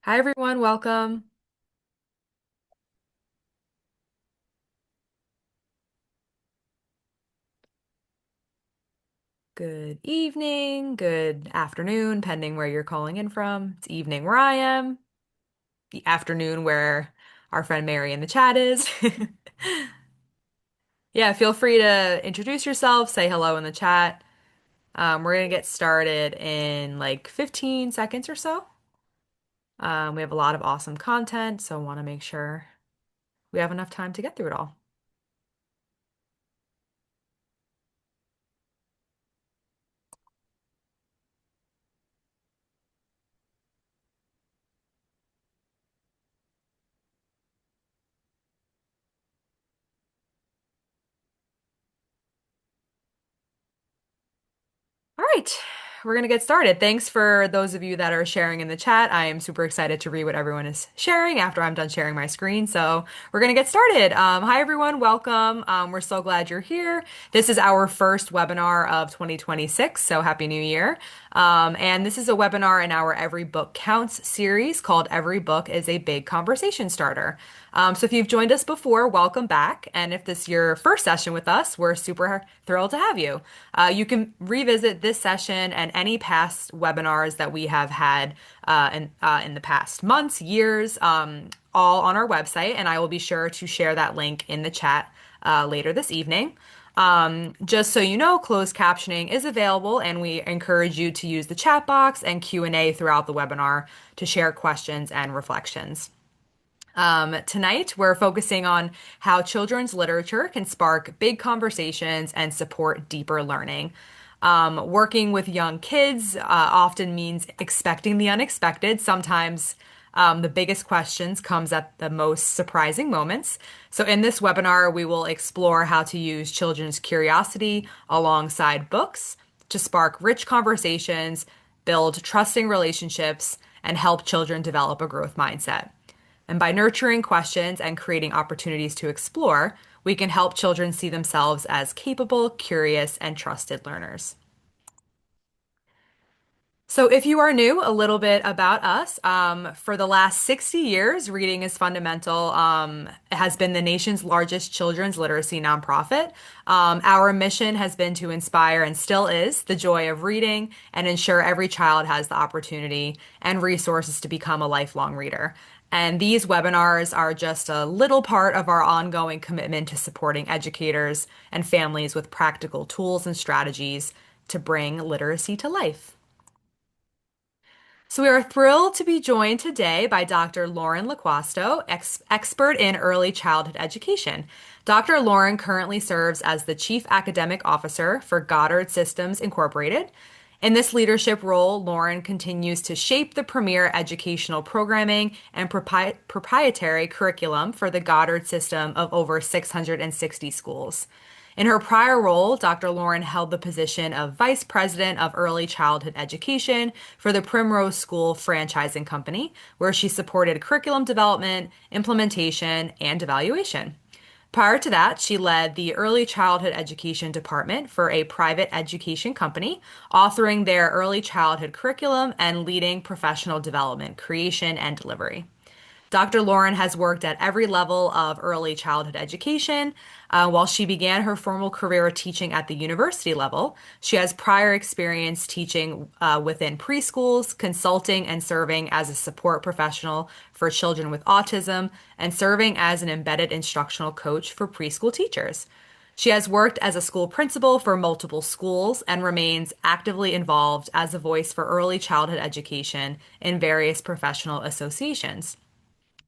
Hi, everyone. Welcome. Good evening, good afternoon, pending where you're calling in from. It's evening where I am, the afternoon where our friend Mary in the chat is. Yeah, feel free to introduce yourself, say hello in the chat. We're gonna get started in like 15 seconds or so. We have a lot of awesome content, so want to make sure we have enough time to get through it all. All right, we're going to get started. Thanks for those of you that are sharing in the chat. I am super excited to read what everyone is sharing after I'm done sharing my screen. So we're going to get started. Hi, everyone. Welcome. We're so glad you're here. This is our first webinar of 2026. So happy New Year. And this is a webinar in our Every Book Counts series called Every Book is a Big Conversation Starter. So if you've joined us before, welcome back. And if this is your first session with us, we're super thrilled to have you. You can revisit this session and any past webinars that we have had in the past months, years, all on our website. And I will be sure to share that link in the chat later this evening. Just so you know, closed captioning is available, and we encourage you to use the chat box and Q&A throughout the webinar to share questions and reflections. Tonight, we're focusing on how children's literature can spark big conversations and support deeper learning. Working with young kids often means expecting the unexpected. Sometimes the biggest questions comes at the most surprising moments. So in this webinar, we will explore how to use children's curiosity alongside books to spark rich conversations, build trusting relationships, and help children develop a growth mindset. And by nurturing questions and creating opportunities to explore, we can help children see themselves as capable, curious, and trusted learners. So, if you are new, a little bit about us. For the last 60 years, Reading is Fundamental has been the nation's largest children's literacy nonprofit. Our mission has been to inspire and still is the joy of reading and ensure every child has the opportunity and resources to become a lifelong reader. And these webinars are just a little part of our ongoing commitment to supporting educators and families with practical tools and strategies to bring literacy to life. So we are thrilled to be joined today by Dr. Lauren LaQuasto, expert in early childhood education. Dr. Lauren currently serves as the Chief Academic Officer for Goddard Systems Incorporated. In this leadership role, Lauren continues to shape the premier educational programming and proprietary curriculum for the Goddard system of over 660 schools. In her prior role, Dr. Lauren held the position of Vice President of Early Childhood Education for the Primrose School Franchising Company, where she supported curriculum development, implementation, and evaluation. Prior to that, she led the Early Childhood Education Department for a private education company, authoring their early childhood curriculum and leading professional development, creation, and delivery. Dr. Lauren has worked at every level of early childhood education. While she began her formal career teaching at the university level, she has prior experience teaching within preschools, consulting, and serving as a support professional for children with autism, and serving as an embedded instructional coach for preschool teachers. She has worked as a school principal for multiple schools and remains actively involved as a voice for early childhood education in various professional associations.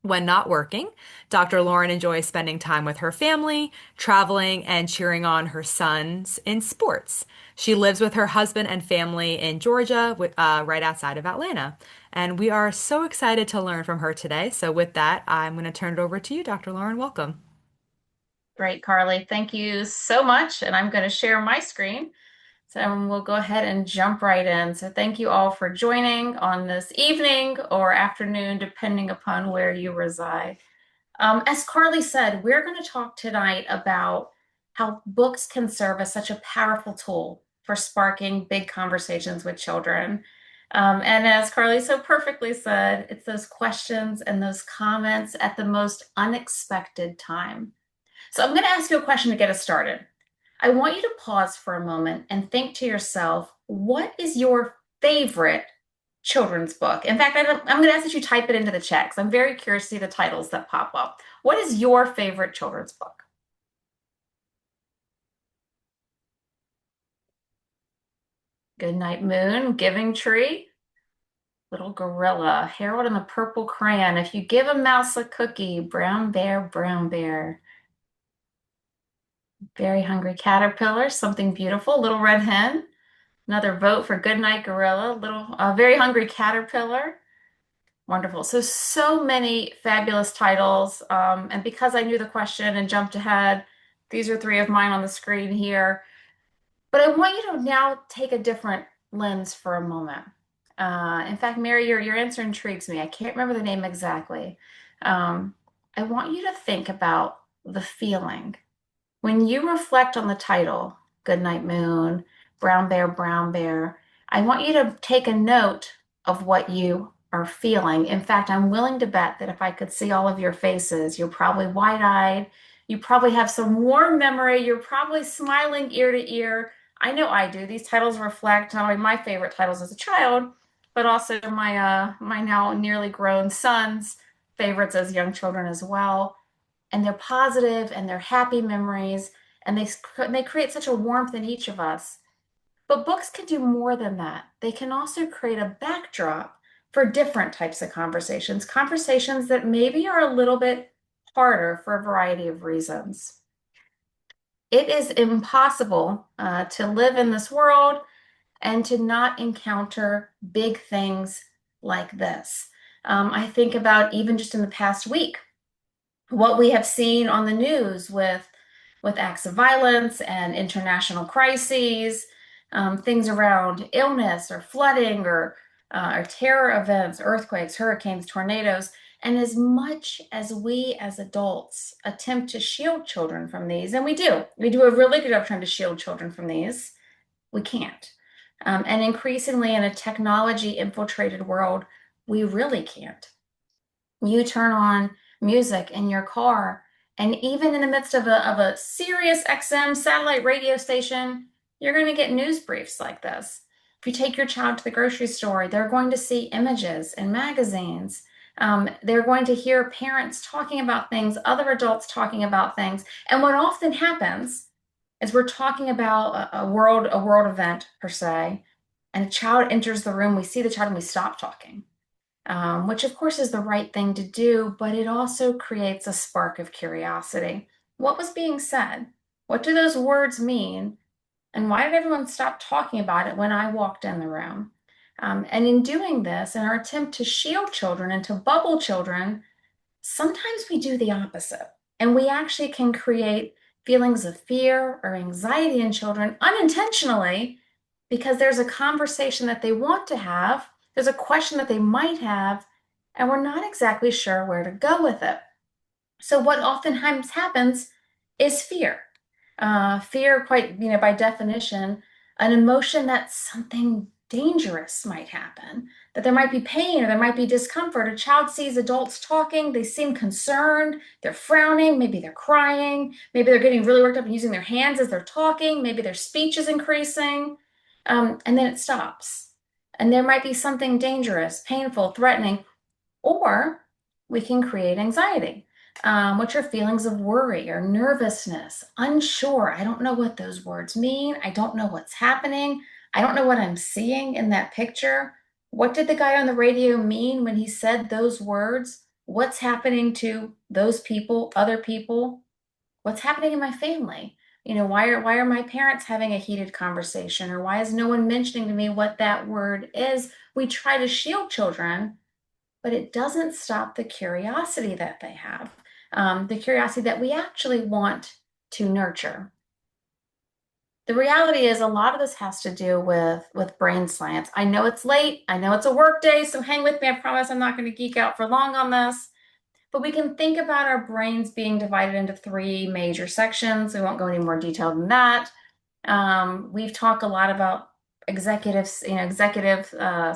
When not working, Dr. Lauren enjoys spending time with her family, traveling, and cheering on her sons in sports. She lives with her husband and family in Georgia, right outside of Atlanta. And we are so excited to learn from her today. So, with that, I'm going to turn it over to you, Dr. Lauren. Welcome. Great, Carly. Thank you so much. And I'm going to share my screen. So we'll go ahead and jump right in. So thank you all for joining on this evening or afternoon, depending upon where you reside. As Carly said, we're going to talk tonight about how books can serve as such a powerful tool for sparking big conversations with children. And as Carly so perfectly said, it's those questions and those comments at the most unexpected time. So I'm going to ask you a question to get us started. I want you to pause for a moment and think to yourself, what is your favorite children's book? In fact, I'm going to ask that you type it into the chat because I'm very curious to see the titles that pop up. What is your favorite children's book? Goodnight Moon, Giving Tree, Little Gorilla, Harold and the Purple Crayon. If you give a mouse a cookie, brown bear, brown bear. Very Hungry Caterpillar, Something Beautiful, Little Red Hen. Another vote for Goodnight Gorilla, Very Hungry Caterpillar. Wonderful. So many fabulous titles. And because I knew the question and jumped ahead, these are three of mine on the screen here. But I want you to now take a different lens for a moment. In fact, Mary, your answer intrigues me. I can't remember the name exactly. Um, I want you to think about the feeling. When you reflect on the title, Goodnight Moon, Brown Bear, I want you to take a note of what you are feeling. In fact, I'm willing to bet that if I could see all of your faces, you're probably wide-eyed. You probably have some warm memory. You're probably smiling ear to ear. I know I do. These titles reflect not only my favorite titles as a child, but also my now nearly grown sons' favorites as young children as well, and they're positive and they're happy memories, and they create such a warmth in each of us. But books can do more than that. They can also create a backdrop for different types of conversations that maybe are a little bit harder for a variety of reasons. It is impossible to live in this world and to not encounter big things like this. I think about even just in the past week, what we have seen on the news with acts of violence and international crises, things around illness or flooding or terror events, earthquakes, hurricanes, tornadoes. And as much as we as adults attempt to shield children from these, and we do a really good job trying to shield children from these, we can't. And increasingly in a technology infiltrated world, we really can't. You turn on music in your car, and even in the midst of a Sirius XM satellite radio station, you're going to get news briefs like this. If you take your child to the grocery store, they're going to see images in magazines. They're going to hear parents talking about things, other adults talking about things. And what often happens is we're talking about a world event per se, and a child enters the room, we see the child and we stop talking, which of course is the right thing to do, but it also creates a spark of curiosity. What was being said? What do those words mean? And why did everyone stop talking about it when I walked in the room? And in doing this, in our attempt to shield children and to bubble children, sometimes we do the opposite. And we actually can create feelings of fear or anxiety in children unintentionally because there's a conversation that they want to have, there's a question that they might have, and we're not exactly sure where to go with it. So, what oftentimes happens is fear. Fear, quite, by definition, an emotion that something dangerous might happen, that there might be pain or there might be discomfort. A child sees adults talking, they seem concerned, they're frowning, maybe they're crying, maybe they're getting really worked up and using their hands as they're talking, maybe their speech is increasing, and then it stops. And there might be something dangerous, painful, threatening, or we can create anxiety, which are feelings of worry or nervousness, unsure. I don't know what those words mean. I don't know what's happening. I don't know what I'm seeing in that picture. What did the guy on the radio mean when he said those words? What's happening to those people, other people? What's happening in my family? Why are my parents having a heated conversation? Or why is no one mentioning to me what that word is? We try to shield children, but it doesn't stop the curiosity that they have, the curiosity that we actually want to nurture. The reality is a lot of this has to do with brain science. I know it's late. I know it's a work day, so hang with me. I promise I'm not going to geek out for long on this. But we can think about our brains being divided into three major sections. We won't go any more detail than that. We've talked a lot about executive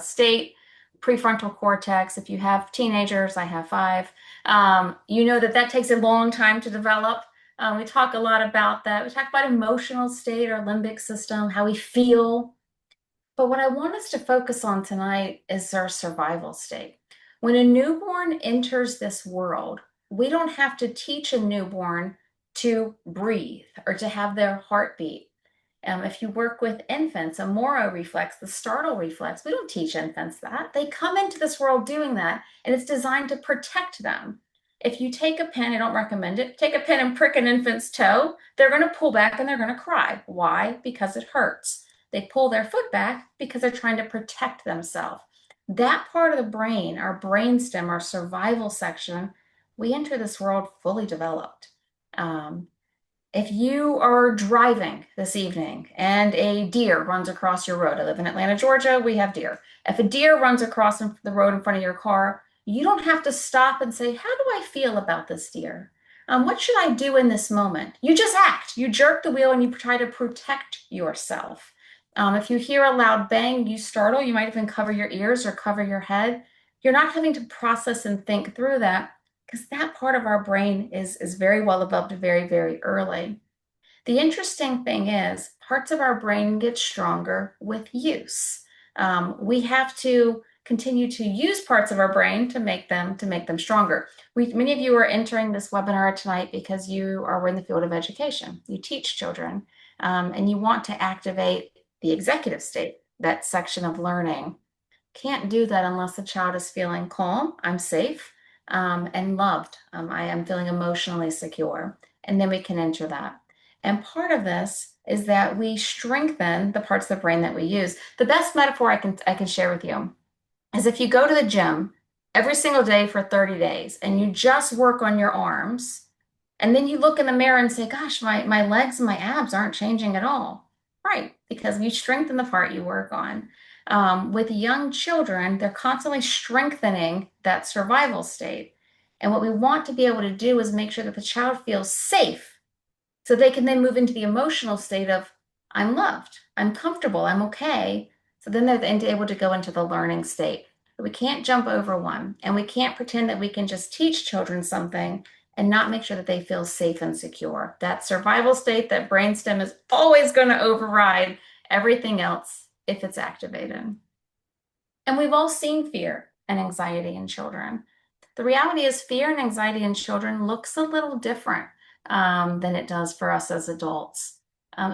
state, prefrontal cortex. If you have teenagers, I have five. You know that that takes a long time to develop. We talk a lot about that. We talk about emotional state, our limbic system, how we feel. But what I want us to focus on tonight is our survival state. When a newborn enters this world, we don't have to teach a newborn to breathe or to have their heartbeat. If you work with infants, a moro reflex, the startle reflex, we don't teach infants that. They come into this world doing that, and it's designed to protect them. If you take a pin, I don't recommend it, take a pin and prick an infant's toe, they're going to pull back and they're going to cry. Why? Because it hurts. They pull their foot back because they're trying to protect themselves. That part of the brain, our brainstem, our survival section, we enter this world fully developed. Um, if you are driving this evening and a deer runs across your road, I live in Atlanta, Georgia, we have deer. If a deer runs across the road in front of your car, you don't have to stop and say, how do I feel about this deer? What should I do in this moment? You just act. You jerk the wheel and you try to protect yourself. If you hear a loud bang, you startle, you might even cover your ears or cover your head. You're not having to process and think through that because that part of our brain is very well developed very, very early. The interesting thing is, parts of our brain get stronger with use. We have to continue to use parts of our brain to make them stronger. Many of you are entering this webinar tonight because you are in the field of education. You teach children, and you want to activate the executive state, that section of learning. Can't do that unless the child is feeling calm, I'm safe, and loved. I am feeling emotionally secure. And then we can enter that. And part of this is that we strengthen the parts of the brain that we use. The best metaphor I can share with you is if you go to the gym every single day for 30 days and you just work on your arms, and then you look in the mirror and say, gosh, my legs and my abs aren't changing at all. Right, because you strengthen the part you work on. With young children, they're constantly strengthening that survival state. And what we want to be able to do is make sure that the child feels safe so they can then move into the emotional state of, I'm loved, I'm comfortable, I'm okay. So then they're then able to go into the learning state. But we can't jump over one, and we can't pretend that we can just teach children something and not make sure that they feel safe and secure. That survival state, that brainstem is always going to override everything else if it's activated. And we've all seen fear and anxiety in children. The reality is, fear and anxiety in children looks a little different than it does for us as adults.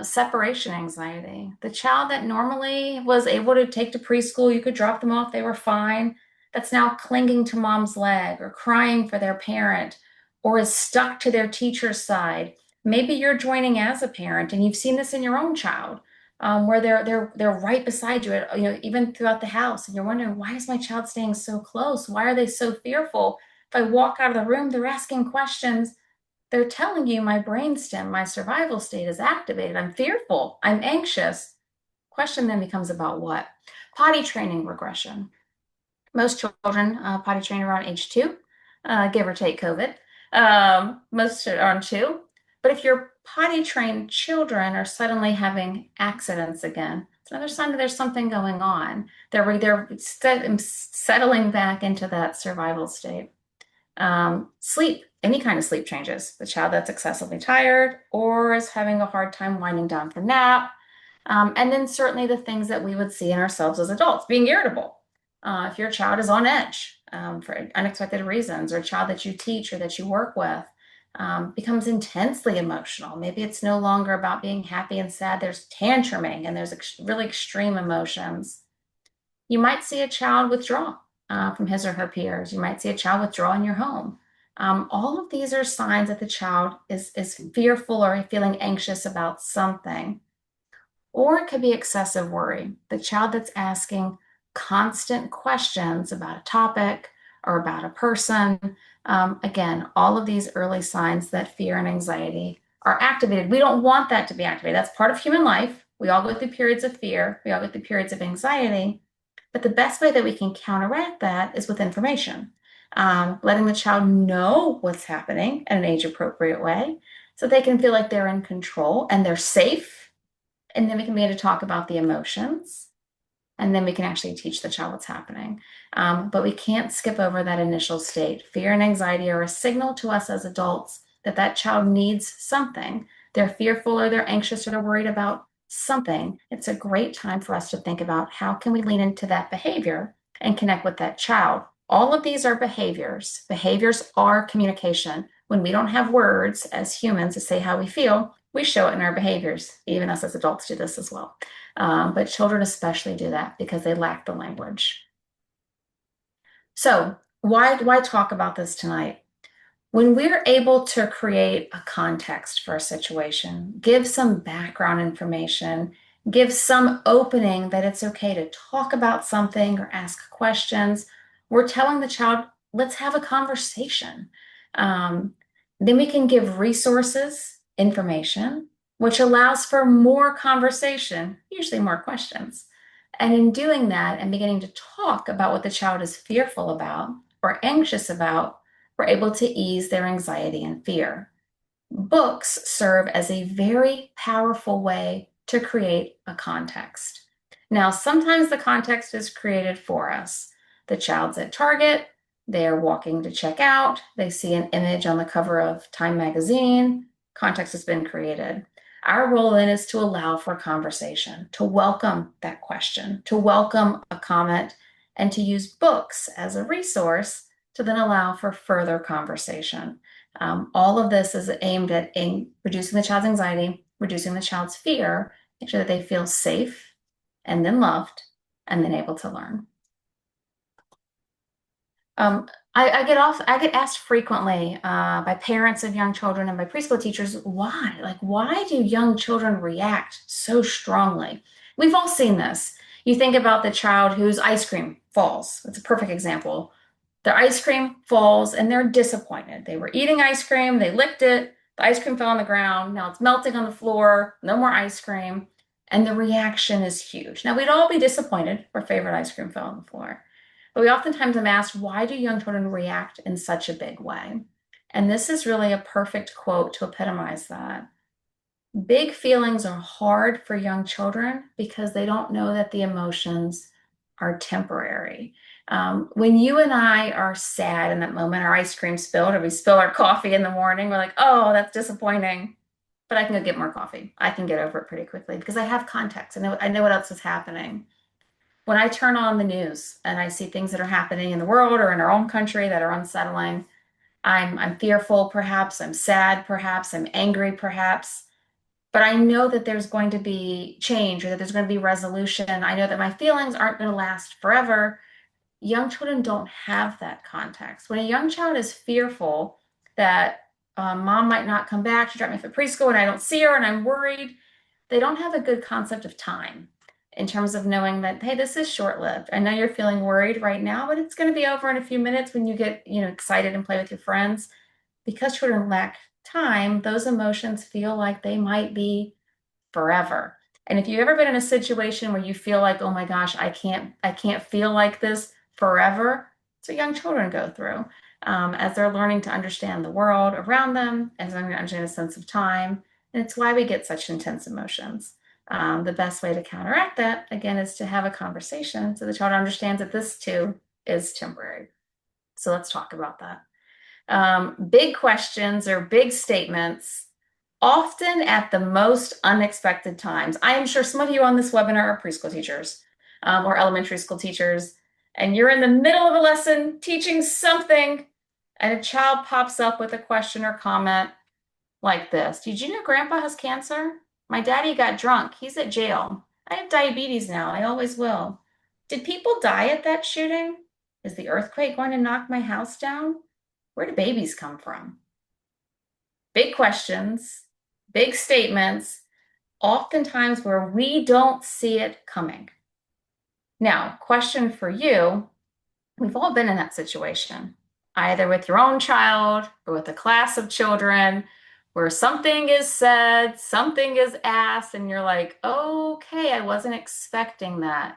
Separation anxiety. The child that normally was able to take to preschool, you could drop them off, they were fine. That's now clinging to mom's leg or crying for their parent or is stuck to their teacher's side. Maybe you're joining as a parent and you've seen this in your own child, where they're right beside you, even throughout the house, and you're wondering, why is my child staying so close? Why are they so fearful? If I walk out of the room, they're asking questions. They're telling you my brainstem, my survival state is activated. I'm fearful. I'm anxious. Question then becomes about what? Potty training regression. Most children potty train around age 2, give or take COVID. Most are on 2. But if your potty trained children are suddenly having accidents again, it's another sign that there's something going on. They're settling back into that survival state. Sleep, any kind of sleep changes. The child that's excessively tired or is having a hard time winding down for nap. And then certainly the things that we would see in ourselves as adults, being irritable. If your child is on edge for unexpected reasons, or a child that you teach or that you work with becomes intensely emotional. Maybe it's no longer about being happy and sad. There's tantruming and there's really extreme emotions. You might see a child withdraw from his or her peers. You might see a child withdraw in your home. All of these are signs that the child is fearful or feeling anxious about something. Or it could be excessive worry. The child that's asking constant questions about a topic or about a person. Again, all of these early signs that fear and anxiety are activated. We don't want that to be activated. That's part of human life. We all go through periods of fear. We all go through periods of anxiety. But the best way that we can counteract that is with information, letting the child know what's happening in an age appropriate way so they can feel like they're in control and they're safe And then we can begin to talk about the emotions, and then we can actually teach the child what's happening. But we can't skip over that initial state. Fear and anxiety are a signal to us as adults that that child needs something. They're fearful or they're anxious or they're worried about something. It's a great time for us to think about how can we lean into that behavior and connect with that child. All of these are behaviors. Behaviors are communication. When we don't have words as humans to say how we feel, we show it in our behaviors. Even us as adults do this as well. But children especially do that because they lack the language. So, why talk about this tonight? When we're able to create a context for a situation, give some background information, give some opening that it's okay to talk about something or ask questions, we're telling the child, let's have a conversation. Um, then we can give resources, information, which allows for more conversation, usually more questions. And in doing that and beginning to talk about what the child is fearful about or anxious about, we're able to ease their anxiety and fear. Books serve as a very powerful way to create a context. Now, sometimes the context is created for us. The child's at Target, they're walking to check out, they see an image on the cover of Time magazine, context has been created. Our role then is to allow for conversation, to welcome that question, to welcome a comment, and to use books as a resource to then allow for further conversation. All of this is aimed at reducing the child's anxiety, reducing the child's fear, make sure that they feel safe and then loved and then able to learn. I get asked frequently by parents of young children and by preschool teachers, why? Like, why do young children react so strongly? We've all seen this. You think about the child whose ice cream falls. That's a perfect example. Their ice cream falls and they're disappointed. They were eating ice cream, they licked it, the ice cream fell on the ground, now it's melting on the floor, no more ice cream, and the reaction is huge. Now, we'd all be disappointed if our favorite ice cream fell on the floor, but we oftentimes am asked, why do young children react in such a big way? And this is really a perfect quote to epitomize that. Big feelings are hard for young children because they don't know that the emotions are temporary. When you and I are sad in that moment, our ice cream spilled, or we spill our coffee in the morning, we're like, oh, that's disappointing. But I can go get more coffee. I can get over it pretty quickly because I have context. I know what else is happening. When I turn on the news and I see things that are happening in the world or in our own country that are unsettling, I'm fearful, perhaps, I'm sad, perhaps, I'm angry, perhaps. But I know that there's going to be change or that there's going to be resolution. I know that my feelings aren't going to last forever. Young children don't have that context. When a young child is fearful that mom might not come back, she dropped me off at preschool and I don't see her and I'm worried, they don't have a good concept of time in terms of knowing that, hey, this is short-lived. I know you're feeling worried right now, but it's going to be over in a few minutes when you get, excited and play with your friends. Because children lack time, those emotions feel like they might be forever. And if you've ever been in a situation where you feel like, oh my gosh, I can't feel like this forever, it's what young children go through as they're learning to understand the world around them, as they're understanding a sense of time. And it's why we get such intense emotions. The best way to counteract that, again, is to have a conversation so the child understands that this too is temporary. So let's talk about that. Big questions or big statements, often at the most unexpected times. I am sure some of you on this webinar are preschool teachers or elementary school teachers, and you're in the middle of a lesson teaching something, and a child pops up with a question or comment like this. Did you know Grandpa has cancer? My daddy got drunk. He's at jail. I have diabetes now. I always will. Did people die at that shooting? Is the earthquake going to knock my house down? Where do babies come from? Big questions, big statements, oftentimes where we don't see it coming. Now, question for you, we've all been in that situation, either with your own child or with a class of children where something is said, something is asked, and you're like, okay, I wasn't expecting that.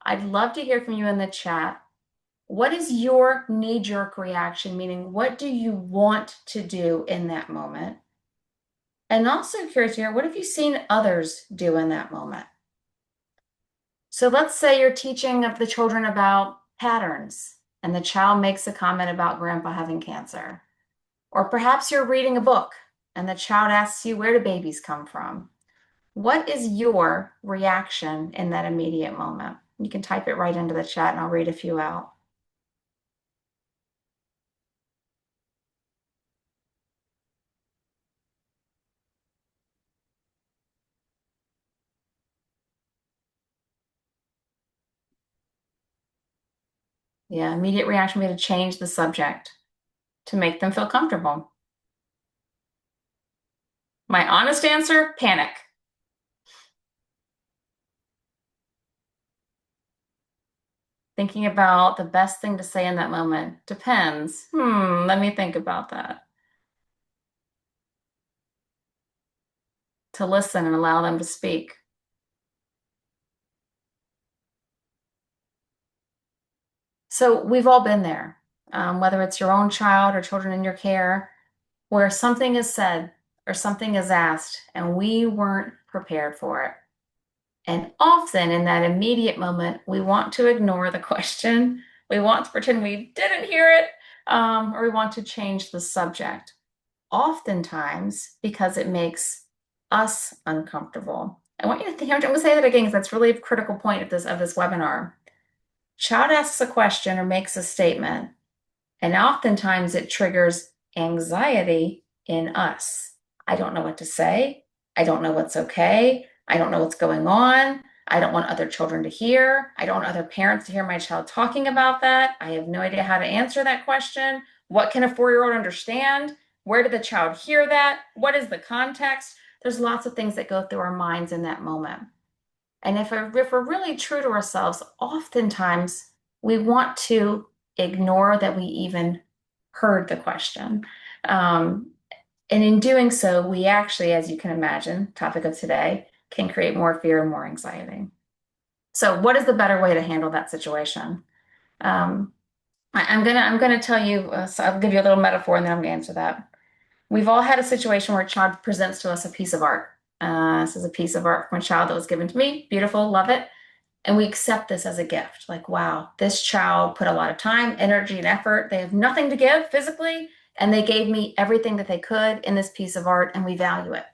I'd love to hear from you in the chat. What is your knee-jerk reaction? Meaning, what do you want to do in that moment? And also curious here, what have you seen others do in that moment? So let's say you're teaching of the children about patterns, and the child makes a comment about grandpa having cancer. Or perhaps you're reading a book and the child asks you, where do babies come from? What is your reaction in that immediate moment? You can type it right into the chat and I'll read a few out. Yeah, immediate reaction would be to change the subject to make them feel comfortable. My honest answer, panic. Thinking about the best thing to say in that moment depends. Let me think about that. To listen and allow them to speak. So we've all been there, whether it's your own child or children in your care, where something is said or something is asked and we weren't prepared for it. And often in that immediate moment, we want to ignore the question. We want to pretend we didn't hear it, or we want to change the subject. Oftentimes because it makes us uncomfortable. I want you to think, I'm going to say that again because that's really a critical point of this webinar. Child asks a question or makes a statement, and oftentimes it triggers anxiety in us. I don't know what to say. I don't know what's okay. I don't know what's going on. I don't want other children to hear. I don't want other parents to hear my child talking about that. I have no idea how to answer that question. What can a 4-year-old understand? Where did the child hear that? What is the context? There's lots of things that go through our minds in that moment. And if we're really true to ourselves, oftentimes we want to ignore that we even heard the question. Um, and in doing so, we actually, as you can imagine, topic of today, can create more fear and more anxiety. So, what is the better way to handle that situation? Um, I'm gonna tell you. So I'll give you a little metaphor, and then I'm gonna answer that. We've all had a situation where a child presents to us a piece of art. This is a piece of art from a child that was given to me. Beautiful, love it. And we accept this as a gift. Like, wow, this child put a lot of time, energy, and effort. They have nothing to give physically, and they gave me everything that they could in this piece of art, and we value it.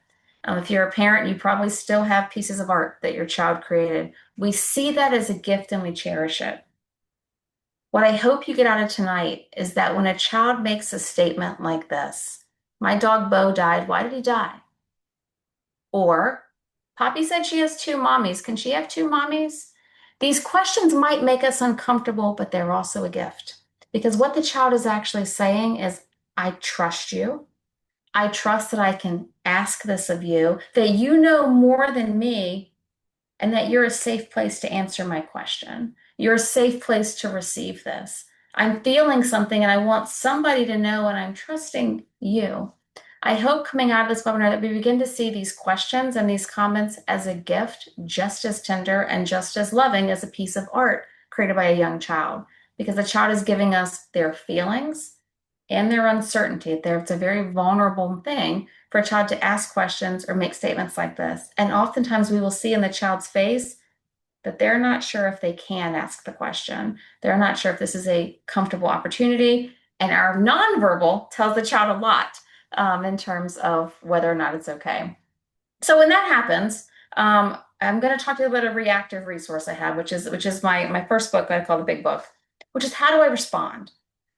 If you're a parent, you probably still have pieces of art that your child created. We see that as a gift and we cherish it. What I hope you get out of tonight is that when a child makes a statement like this, my dog Bo died, why did he die? Or, Poppy said she has two mommies. Can she have two mommies? These questions might make us uncomfortable, but they're also a gift. Because what the child is actually saying is, I trust you. I trust that I can ask this of you, that you know more than me, and that you're a safe place to answer my question. You're a safe place to receive this. I'm feeling something and I want somebody to know, and I'm trusting you. I hope coming out of this webinar that we begin to see these questions and these comments as a gift, just as tender and just as loving as a piece of art created by a young child, because the child is giving us their feelings and their uncertainty. It's a very vulnerable thing for a child to ask questions or make statements like this. And oftentimes we will see in the child's face that they're not sure if they can ask the question. They're not sure if this is a comfortable opportunity. And our nonverbal tells the child a lot in terms of whether or not it's okay. So when that happens, I'm going to talk to you about a reactive resource I have, which is my first book I call the Big Book, which is how do I respond?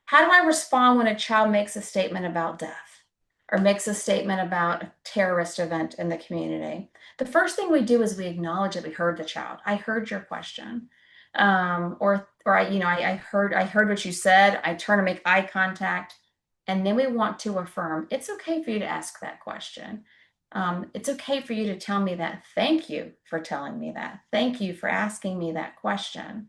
How do I respond when a child makes a statement about death or makes a statement about a terrorist event in the community? The first thing we do is we acknowledge that we heard the child. I heard your question. Or I heard what you said. I turn to make eye contact. And then we want to affirm, it's okay for you to ask that question. It's okay for you to tell me that. Thank you for telling me that. Thank you for asking me that question.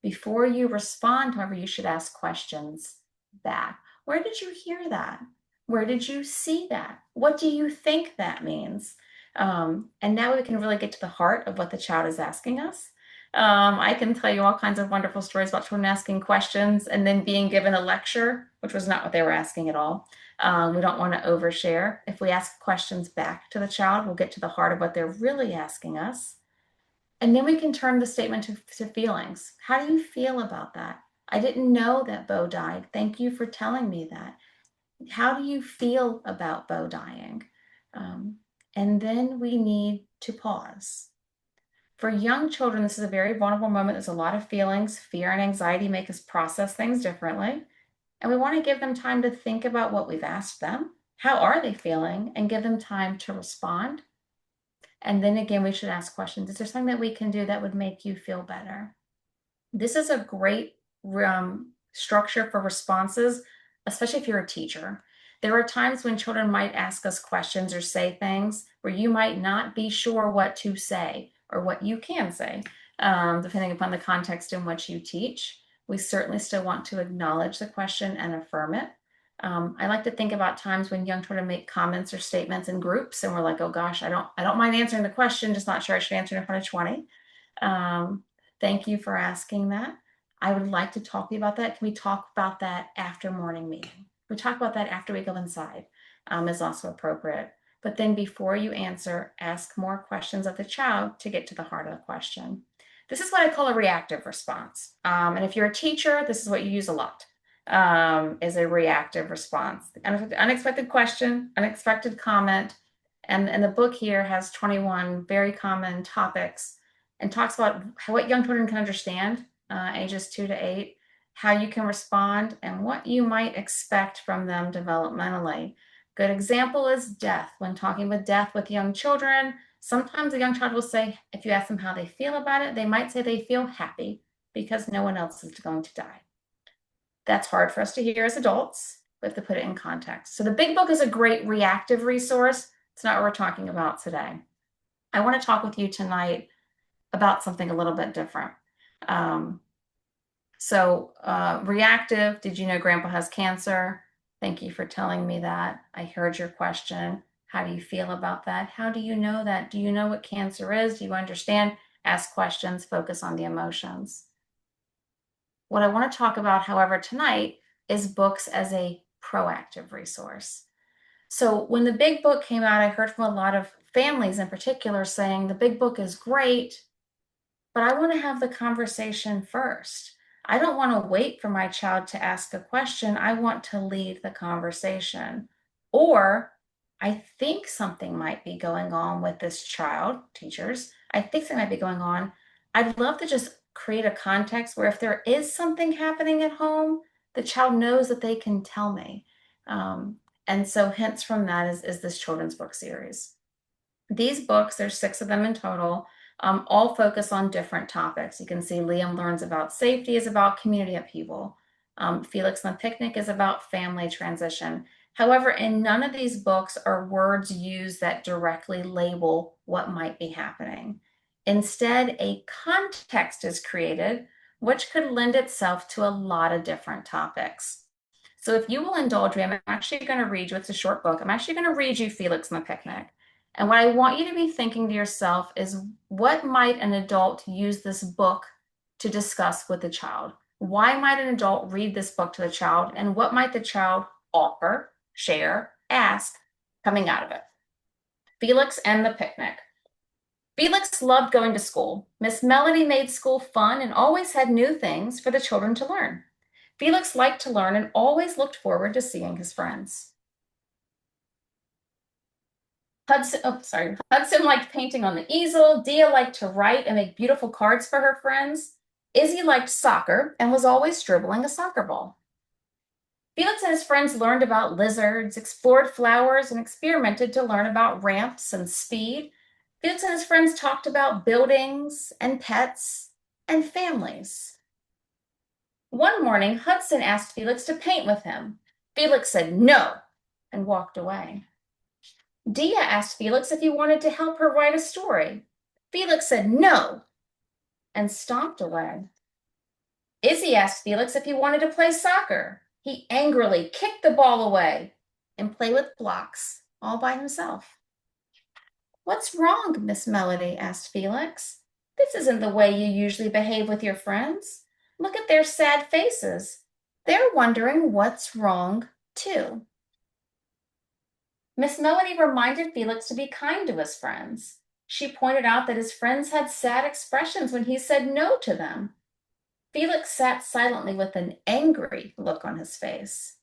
Before you respond, however, you should ask questions back. Where did you hear that? Where did you see that? What do you think that means? And now we can really get to the heart of what the child is asking us. I can tell you all kinds of wonderful stories about children asking questions and then being given a lecture, which was not what they were asking at all. We don't want to overshare. If we ask questions back to the child, we'll get to the heart of what they're really asking us. And then we can turn the statement to feelings. How do you feel about that? I didn't know that Bo died. Thank you for telling me that. How do you feel about Bo dying? Um, and then we need to pause. For young children, this is a very vulnerable moment. There's a lot of feelings. Fear and anxiety make us process things differently. And we want to give them time to think about what we've asked them. How are they feeling? And give them time to respond. And then again, we should ask questions. Is there something that we can do that would make you feel better? This is a great structure for responses, especially if you're a teacher. There are times when children might ask us questions or say things where you might not be sure what to say or what you can say, depending upon the context in which you teach. We certainly still want to acknowledge the question and affirm it. I like to think about times when young children make comments or statements in groups, and we're like, "Oh gosh, I don't mind answering the question, just not sure I should answer it in front of 20." Um, Thank you for asking that. I would like to talk to you about that. Can we talk about that after morning meeting? Can we talk about that after we go inside? Is also appropriate. But then before you answer, ask more questions of the child to get to the heart of the question. This is what I call a reactive response. And if you're a teacher, this is what you use a lot, is a reactive response. Unexpected question, unexpected comment. And the book here has 21 very common topics and talks about what young children can understand, ages 2 to 8, how you can respond, and what you might expect from them developmentally. Good example is death. When talking with death with young children, sometimes a young child will say, if you ask them how they feel about it, they might say they feel happy because no one else is going to die. That's hard for us to hear as adults. We have to put it in context. So the big book is a great reactive resource. It's not what we're talking about today. I want to talk with you tonight about something a little bit different. Um, Reactive, did you know grandpa has cancer? Thank you for telling me that. I heard your question. How do you feel about that? How do you know that? Do you know what cancer is? Do you understand? Ask questions, focus on the emotions. What I want to talk about, however, tonight is books as a proactive resource. So when the big book came out, I heard from a lot of families in particular saying the big book is great, but I want to have the conversation first. I don't want to wait for my child to ask a question. I want to lead the conversation. Or I think something might be going on with this child, teachers. I think something might be going on. I'd love to just create a context where if there is something happening at home, the child knows that they can tell me. And so hence from that is this children's book series. These books, there's 6 of them in total, all focus on different topics. You can see Liam Learns About Safety is about community upheaval. Felix and the Picnic is about family transition. However, in none of these books are words used that directly label what might be happening. Instead, a context is created which could lend itself to a lot of different topics. So if you will indulge me, I'm actually going to read you, it's a short book. I'm actually going to read you Felix and the Picnic. And what I want you to be thinking to yourself is what might an adult use this book to discuss with the child? Why might an adult read this book to the child? And what might the child offer, share, ask coming out of it? Felix and the Picnic. Felix loved going to school. Miss Melody made school fun and always had new things for the children to learn. Felix liked to learn and always looked forward to seeing his friends. Hudson liked painting on the easel. Dia liked to write and make beautiful cards for her friends. Izzy liked soccer and was always dribbling a soccer ball. Felix and his friends learned about lizards, explored flowers, and experimented to learn about ramps and speed. Felix and his friends talked about buildings and pets and families. One morning, Hudson asked Felix to paint with him. Felix said no and walked away. Dia asked Felix if he wanted to help her write a story. Felix said no and stomped away. Izzy asked Felix if he wanted to play soccer. He angrily kicked the ball away and played with blocks all by himself. What's wrong, Miss Melody? Asked Felix. This isn't the way you usually behave with your friends. Look at their sad faces. They're wondering what's wrong, too. Miss Melody reminded Felix to be kind to his friends. She pointed out that his friends had sad expressions when he said no to them. Felix sat silently with an angry look on his face.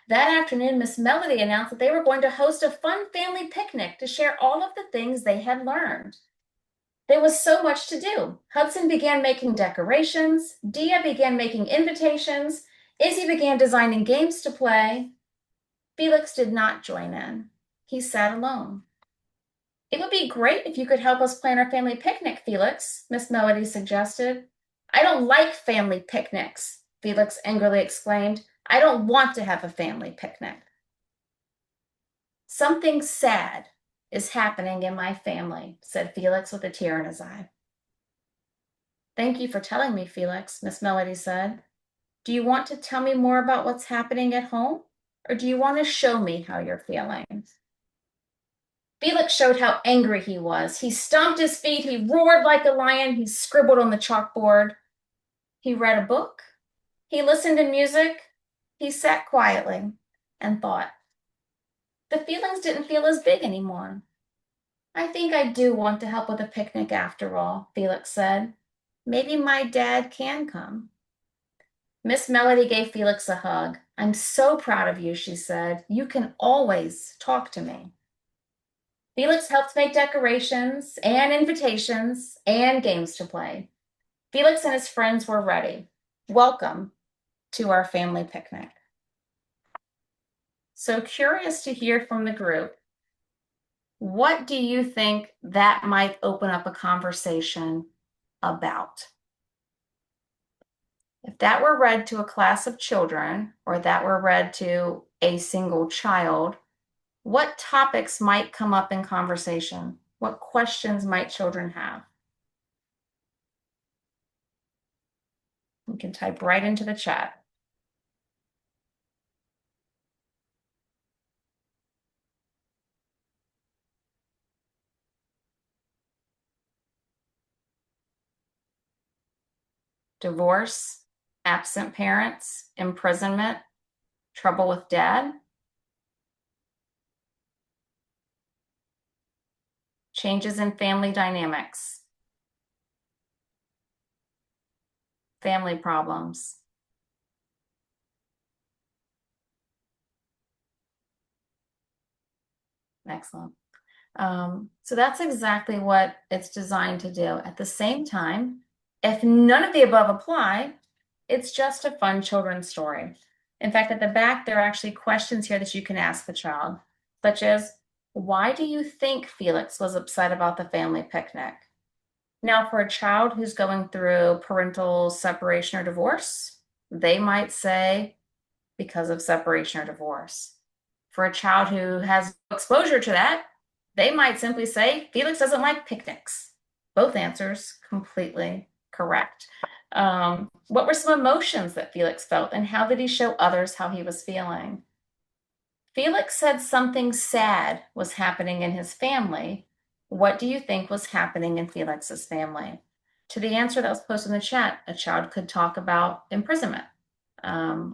That afternoon, Miss Melody announced that they were going to host a fun family picnic to share all of the things they had learned. There was so much to do. Hudson began making decorations, Dia began making invitations, Izzy began designing games to play. Felix did not join in. He sat alone. It would be great if you could help us plan our family picnic, Felix, Miss Melody suggested. I don't like family picnics, Felix angrily exclaimed. I don't want to have a family picnic. Something sad is happening in my family, said Felix with a tear in his eye. Thank you for telling me, Felix, Miss Melody said. Do you want to tell me more about what's happening at home? Or do you want to show me how you're feeling? Felix showed how angry he was. He stomped his feet, he roared like a lion, he scribbled on the chalkboard. He read a book, he listened to music, he sat quietly and thought. The feelings didn't feel as big anymore. I think I do want to help with a picnic after all, Felix said. Maybe my dad can come. Miss Melody gave Felix a hug. I'm so proud of you, she said. You can always talk to me. Felix helped make decorations and invitations and games to play. Felix and his friends were ready. Welcome to our family picnic. So curious to hear from the group. What do you think that might open up a conversation about? If that were read to a class of children, or that were read to a single child, what topics might come up in conversation? What questions might children have? You can type right into the chat. Divorce, absent parents, imprisonment, trouble with dad, changes in family dynamics, family problems. Excellent. So that's exactly what it's designed to do. At the same time, if none of the above apply, it's just a fun children's story. In fact, at the back, there are actually questions here that you can ask the child, such as, why do you think Felix was upset about the family picnic? Now, for a child who's going through parental separation or divorce, they might say, because of separation or divorce. For a child who has exposure to that, they might simply say, Felix doesn't like picnics. Both answers completely correct. What were some emotions that Felix felt, and how did he show others how he was feeling? Felix said something sad was happening in his family. What do you think was happening in Felix's family? To the answer that was posted in the chat, a child could talk about imprisonment,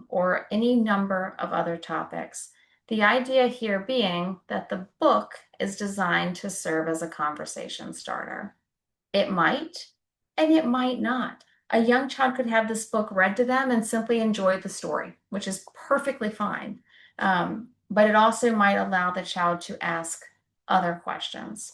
or any number of other topics. The idea here being that the book is designed to serve as a conversation starter. It might, and it might not. A young child could have this book read to them and simply enjoy the story, which is perfectly fine. But it also might allow the child to ask other questions.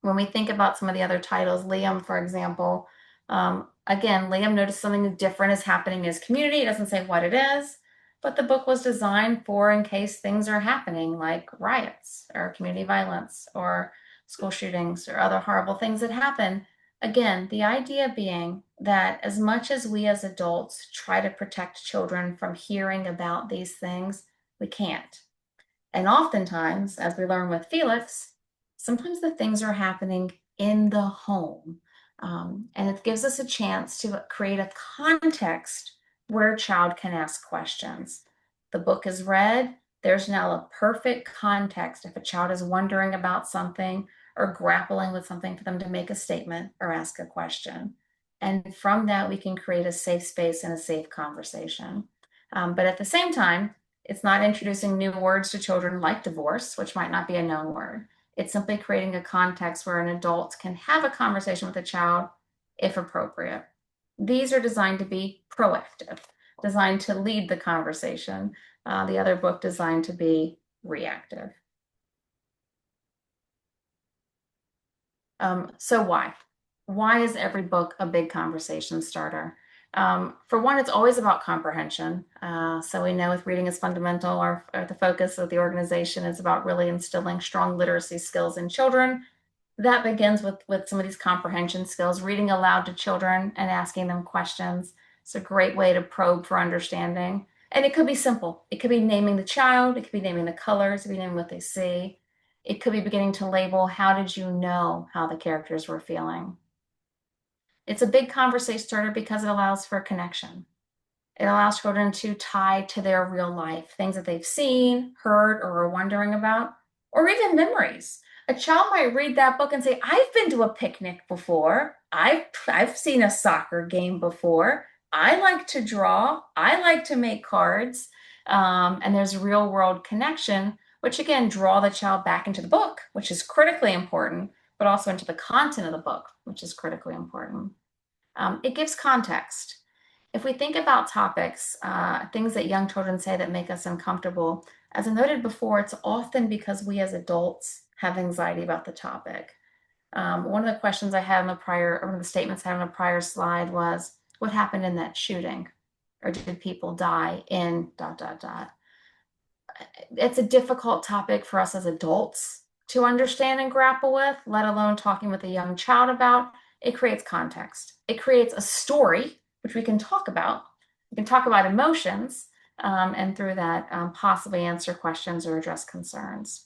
When we think about some of the other titles, Liam, for example, again, Liam noticed something different is happening in his community. He doesn't say what it is, but the book was designed for in case things are happening, like riots or community violence or school shootings or other horrible things that happen. Again, the idea being that as much as we as adults try to protect children from hearing about these things, we can't. And oftentimes, as we learn with Felix, sometimes the things are happening in the home. And it gives us a chance to create a context where a child can ask questions. The book is read. There's now a perfect context if a child is wondering about something or grappling with something for them to make a statement or ask a question. And from that, we can create a safe space and a safe conversation. But at the same time, It's not introducing new words to children like divorce, which might not be a known word. It's simply creating a context where an adult can have a conversation with a child if appropriate. These are designed to be proactive, designed to lead the conversation. The other book designed to be reactive. So why? Why is every book a big conversation starter? For one, it's always about comprehension. So we know with reading is fundamental, the focus of the organization is about really instilling strong literacy skills in children. That begins with some of these comprehension skills, reading aloud to children and asking them questions. It's a great way to probe for understanding. And it could be simple. It could be naming the child, it could be naming the colors, it could be naming what they see. It could be beginning to label how did you know how the characters were feeling. It's a big conversation starter because it allows for connection. It allows children to tie to their real life, things that they've seen, heard, or are wondering about, or even memories. A child might read that book and say, I've been to a picnic before. I've seen a soccer game before. I like to draw. I like to make cards. And there's real world connection, which again, draw the child back into the book, which is critically important, but also into the content of the book, which is critically important. It gives context. If we think about topics, things that young children say that make us uncomfortable, as I noted before, it's often because we as adults have anxiety about the topic. One of the questions I had in the prior, or one of the statements I had on a prior slide was, what happened in that shooting? Or did people die in dot, dot, dot? It's a difficult topic for us as adults to understand and grapple with, let alone talking with a young child about. It creates context. It creates a story, which we can talk about. We can talk about emotions, and through that, possibly answer questions or address concerns.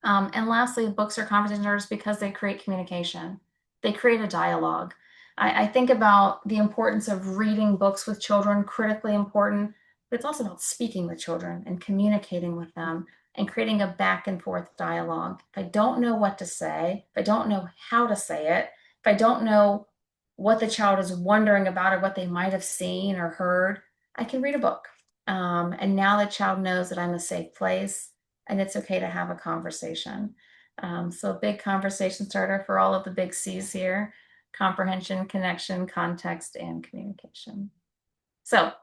And lastly, books are conversation starters because they create communication. They create a dialogue. I think about the importance of reading books with children, critically important, but it's also about speaking with children and communicating with them and creating a back and forth dialogue. If I don't know what to say, if I don't know how to say it, if I don't know what the child is wondering about or what they might have seen or heard, I can read a book. And now the child knows that I'm a safe place and it's okay to have a conversation. So, a big conversation starter for all of the big C's here: comprehension, connection, context, and communication. So,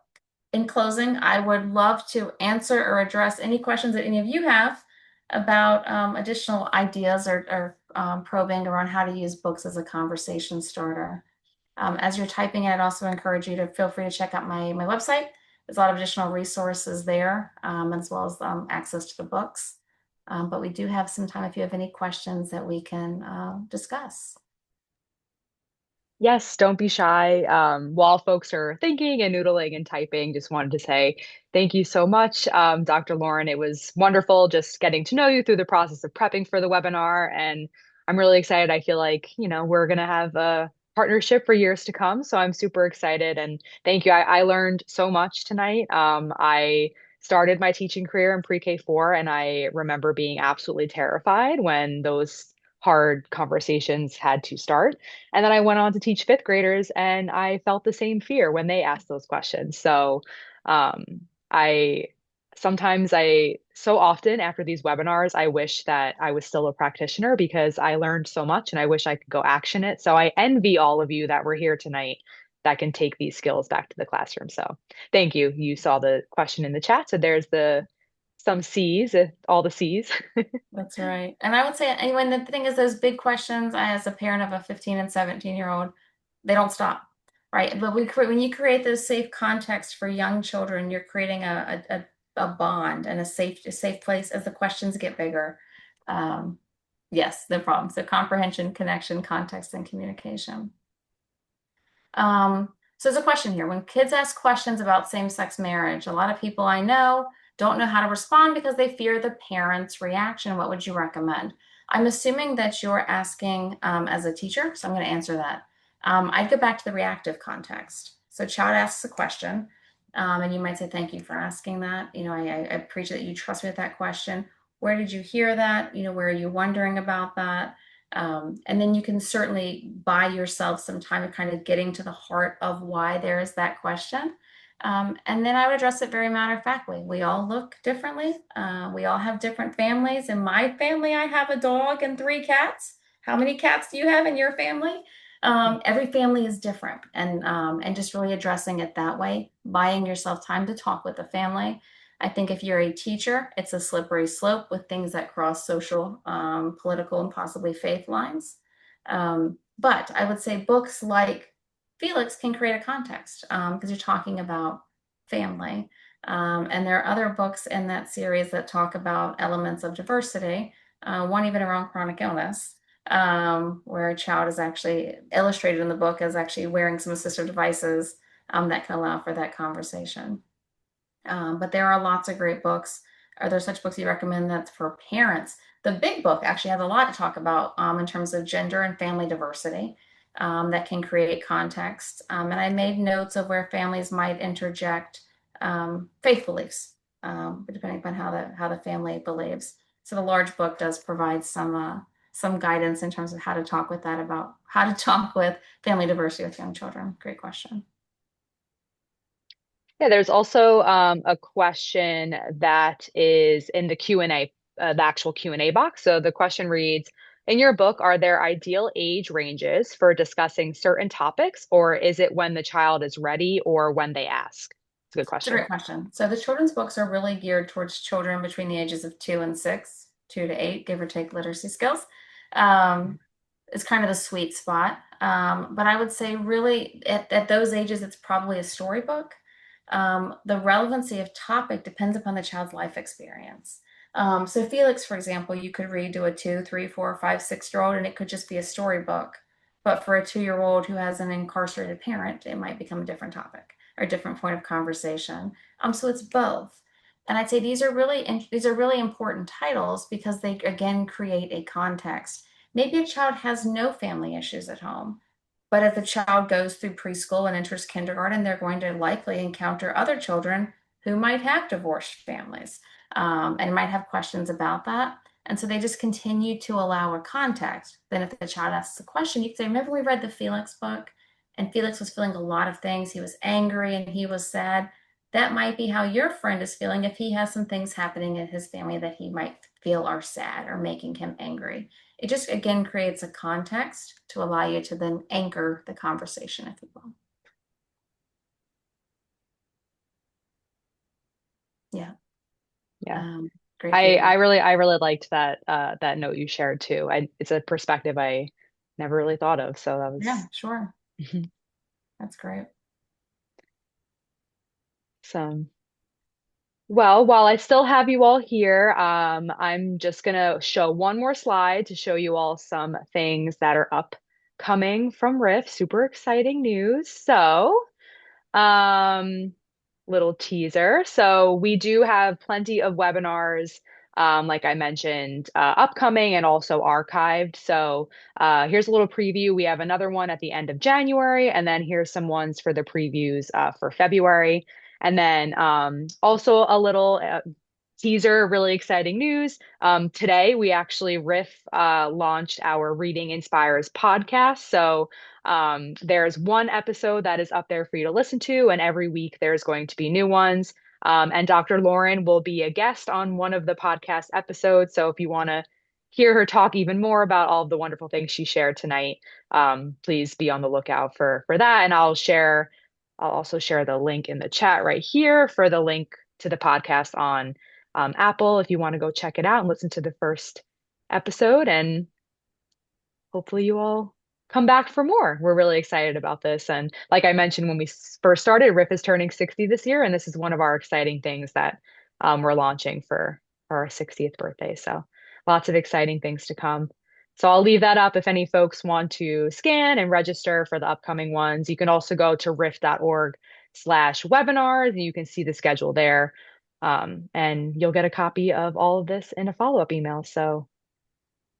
in closing, I would love to answer or address any questions that any of you have about additional ideas or probing around how to use books as a conversation starter. As you're typing, I'd also encourage you to feel free to check out my website. There's a lot of additional resources there, as well as access to the books. But we do have some time if you have any questions that we can discuss. Yes, don't be shy. While folks are thinking and noodling and typing, just wanted to say thank you so much, Dr. Lauren. It was wonderful just getting to know you through the process of prepping for the webinar. And I'm really excited. I feel like, we're going to have a partnership for years to come. So I'm super excited. And thank you. I learned so much tonight. I started my teaching career in pre-K 4, and I remember being absolutely terrified when those hard conversations had to start. And then I went on to teach fifth graders, and I felt the same fear when they asked those questions. So, um, I so often after these webinars, I wish that I was still a practitioner because I learned so much and I wish I could go action it. So I envy all of you that were here tonight that can take these skills back to the classroom. So thank you. You saw the question in the chat. So there's some C's, all the C's. That's right. And I would say, and when the thing is, those big questions, I, as a parent of a 15 and 17-year-old, they don't stop, right? But when you create those safe contexts for young children, you're creating a bond and a safe place as the questions get bigger. Um, yes, no problem. So comprehension, connection, context, and communication. So there's a question here. When kids ask questions about same-sex marriage, a lot of people I know don't know how to respond because they fear the parent's reaction. What would you recommend? I'm assuming that you're asking as a teacher, so I'm going to answer that. I'd go back to the reactive context. So child asks a question, and you might say, thank you for asking that. I appreciate that you trust me with that question. Where did you hear that? Where are you wondering about that? And then you can certainly buy yourself some time of kind of getting to the heart of why there is that question. And then I would address it very matter of factly. We all look differently. We all have different families. In my family, I have a dog and three cats. How many cats do you have in your family? Every family is different, and just really addressing it that way, buying yourself time to talk with the family. I think if you're a teacher, it's a slippery slope with things that cross social, political, and possibly faith lines. But I would say books like Felix can create a context because you're talking about family. And there are other books in that series that talk about elements of diversity, one even around chronic illness, where a child is actually illustrated in the book as actually wearing some assistive devices that can allow for that conversation. But there are lots of great books. Are there such books you recommend that's for parents? The big book actually has a lot to talk about in terms of gender and family diversity that can create context. And I made notes of where families might interject faith beliefs, depending upon how the family believes. So the large book does provide some guidance in terms of how to talk with that about how to talk with family diversity with young children. Great question. Yeah, there's also a question that is in the Q&A, the actual Q&A box. So the question reads, in your book, are there ideal age ranges for discussing certain topics, or is it when the child is ready or when they ask? It's a good It's a question. great question. So the children's books are really geared towards children between the ages of 2 and 6, 2 to 8, give or take literacy skills. Um, it's kind of the sweet spot. But I would say really at those ages, it's probably a storybook. The relevancy of topic depends upon the child's life experience. So Felix, for example, you could read to a 2, 3, 4, 5, 6-year-old, and it could just be a storybook. But for a 2-year-old who has an incarcerated parent, it might become a different topic or a different point of conversation. So it's both. And I'd say these are really important titles because they again create a context. Maybe a child has no family issues at home, but if the child goes through preschool and enters kindergarten, they're going to likely encounter other children who might have divorced families and might have questions about that. And so they just continue to allow a context. Then, if the child asks a question, you can say, remember, we read the Felix book, and Felix was feeling a lot of things. He was angry and he was sad. That might be how your friend is feeling if he has some things happening in his family that he might feel are sad or making him angry. It just again creates a context to allow you to then anchor the conversation, if you will. Yeah. Yeah. Um, Great I feedback. I really I really liked that that note you shared too. It's a perspective I never really thought of. So that Yeah, was sure. That's great. some. Well, while I still have you all here, I'm just gonna show one more slide to show you all some things that are upcoming from Riff. Super exciting news. So, um, little teaser. So we do have plenty of webinars, like I mentioned, upcoming and also archived. So here's a little preview. We have another one at the end of January, and then here's some ones for the previews for February. And then also a little teaser, really exciting news. Today, we actually launched our Reading Inspires podcast. So there's one episode that is up there for you to listen to, and every week there's going to be new ones. And Dr. Lauren will be a guest on one of the podcast episodes. So if you want to hear her talk even more about all of the wonderful things she shared tonight, please be on the lookout for that. And I'll also share the link in the chat right here for the link to the podcast on Apple if you want to go check it out and listen to the first episode. And hopefully you all come back for more. We're really excited about this. And like I mentioned when we first started, Riff is turning 60 this year, and this is one of our exciting things that we're launching for our 60th birthday. So lots of exciting things to come. So I'll leave that up if any folks want to scan and register for the upcoming ones. You can also go to riff.org/webinars and you can see the schedule there. And you'll get a copy of all of this in a follow-up email. So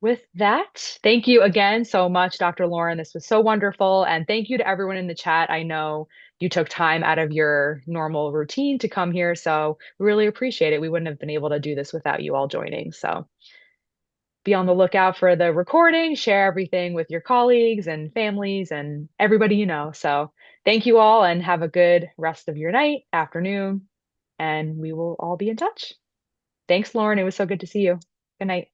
with that, thank you again so much, Dr. Lauren. This was so wonderful. And thank you to everyone in the chat. I know you took time out of your normal routine to come here, so we really appreciate it. We wouldn't have been able to do this without you all joining. So be on the lookout for the recording, share everything with your colleagues and families and everybody you know. So thank you all and have a good rest of your night, afternoon, and we will all be in touch. Thanks, Lauren. It was so good to see you. Good night.